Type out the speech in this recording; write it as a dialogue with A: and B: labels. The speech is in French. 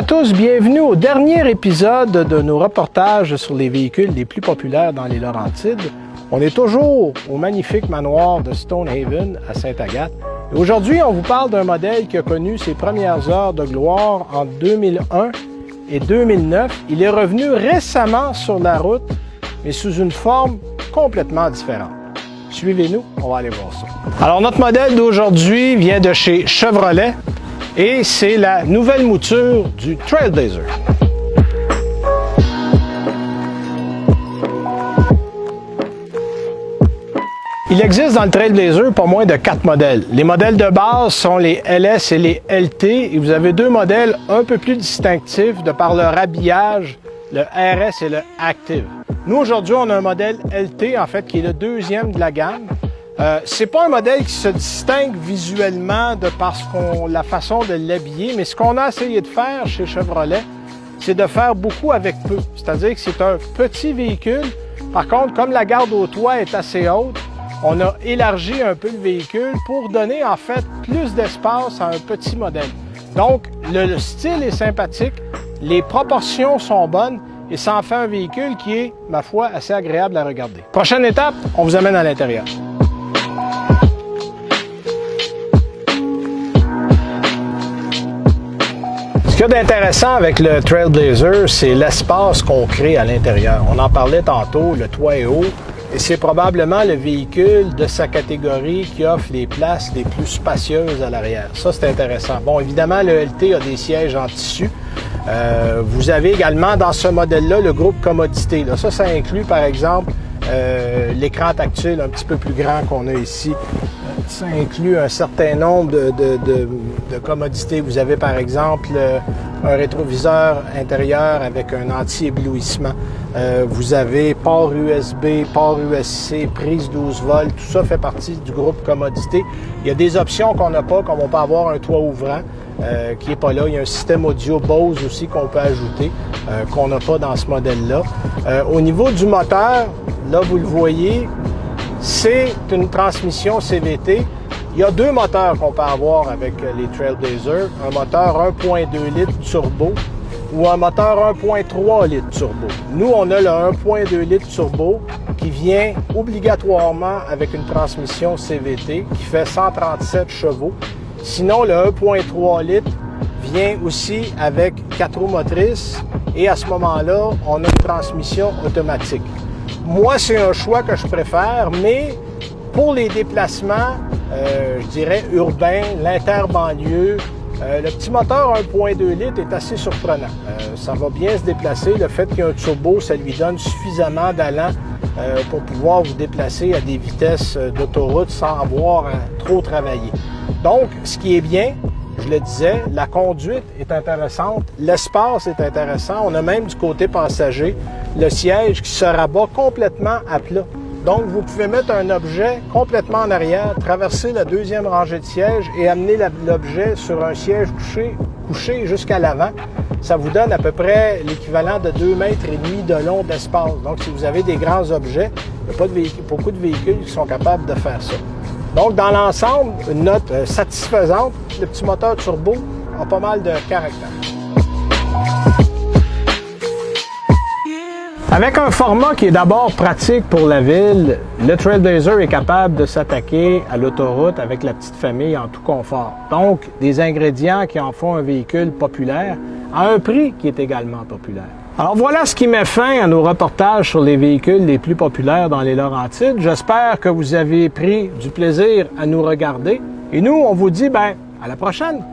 A: tous, bienvenue au dernier épisode de nos reportages sur les véhicules les plus populaires dans les Laurentides. On est toujours au magnifique manoir de Stonehaven à Sainte-Agathe. Aujourd'hui, on vous parle d'un modèle qui a connu ses premières heures de gloire en 2001 et 2009. Il est revenu récemment sur la route, mais sous une forme complètement différente. Suivez-nous, on va aller voir ça. Alors, notre modèle d'aujourd'hui vient de chez Chevrolet et c'est la nouvelle mouture du Trailblazer. Il existe dans le Trailblazer pas moins de 4 modèles. Les modèles de base sont les LS et les LT et vous avez 2 modèles un peu plus distinctifs de par leur habillage, le RS et le Active. Nous, aujourd'hui, on a un modèle LT, en fait, qui est le deuxième de la gamme. C'est pas un modèle qui se distingue visuellement de par la façon de l'habiller, mais ce qu'on a essayé de faire chez Chevrolet, c'est de faire beaucoup avec peu. C'est-à-dire que c'est un petit véhicule. Par contre, comme la garde au toit est assez haute, on a élargi un peu le véhicule pour donner, en fait, plus d'espace à un petit modèle. Donc, le style est sympathique, les proportions sont bonnes, et ça en fait un véhicule qui est, ma foi, assez agréable à regarder. Prochaine étape, on vous amène à l'intérieur. Ce qu'il y a d'intéressant avec le Trailblazer, c'est l'espace qu'on crée à l'intérieur. On en parlait tantôt, le toit est haut, et c'est probablement le véhicule de sa catégorie qui offre les places les plus spacieuses à l'arrière. Ça, c'est intéressant. Bon, évidemment, le LT a des sièges en tissu. Vous avez également dans ce modèle-là le groupe commodité. Là, ça inclut par exemple l'écran tactile un petit peu plus grand qu'on a ici. Ça inclut un certain nombre de commodités. Vous avez par exemple un rétroviseur intérieur avec un anti-éblouissement. Vous avez port USB, port USB-C, prise 12 volts. Tout ça fait partie du groupe commodité. Il y a des options qu'on n'a pas, comme on peut avoir un toit ouvrant. Qui n'est pas là. Il y a un système audio Bose aussi qu'on peut ajouter, qu'on n'a pas dans ce modèle-là. Au niveau du moteur, là, vous le voyez, c'est une transmission CVT. Il y a 2 moteurs qu'on peut avoir avec les Trailblazer. Un moteur 1.2 litres turbo ou un moteur 1.3 litres turbo. Nous, on a le 1.2 litres turbo qui vient obligatoirement avec une transmission CVT qui fait 137 chevaux. Sinon, le 1.3 litres vient aussi avec 4 roues motrices et à ce moment-là, on a une transmission automatique. Moi, c'est un choix que je préfère, mais pour les déplacements, je dirais urbains, l'interbanlieue, le petit moteur 1.2 litres est assez surprenant. Ça va bien se déplacer. Le fait qu'il y ait un turbo, ça lui donne suffisamment d'allant pour pouvoir vous déplacer à des vitesses d'autoroute sans avoir à trop travailler. Donc, ce qui est bien, je le disais, la conduite est intéressante, l'espace est intéressant. On a même du côté passager le siège qui se rabat complètement à plat. Donc, vous pouvez mettre un objet complètement en arrière, traverser la deuxième rangée de sièges et amener l'objet sur un siège couché jusqu'à l'avant. Ça vous donne à peu près l'équivalent de 2,5 mètres de long d'espace. Donc, si vous avez des grands objets, il n'y a pas beaucoup de véhicules qui sont capables de faire ça. Donc, dans l'ensemble, une note satisfaisante. Le petit moteur turbo a pas mal de caractère. Avec un format qui est d'abord pratique pour la ville, le Trailblazer est capable de s'attaquer à l'autoroute avec la petite famille en tout confort. Donc, des ingrédients qui en font un véhicule populaire à un prix qui est également populaire. Alors voilà ce qui met fin à nos reportages sur les véhicules les plus populaires dans les Laurentides. J'espère que vous avez pris du plaisir à nous regarder. Et nous, on vous dit, à la prochaine!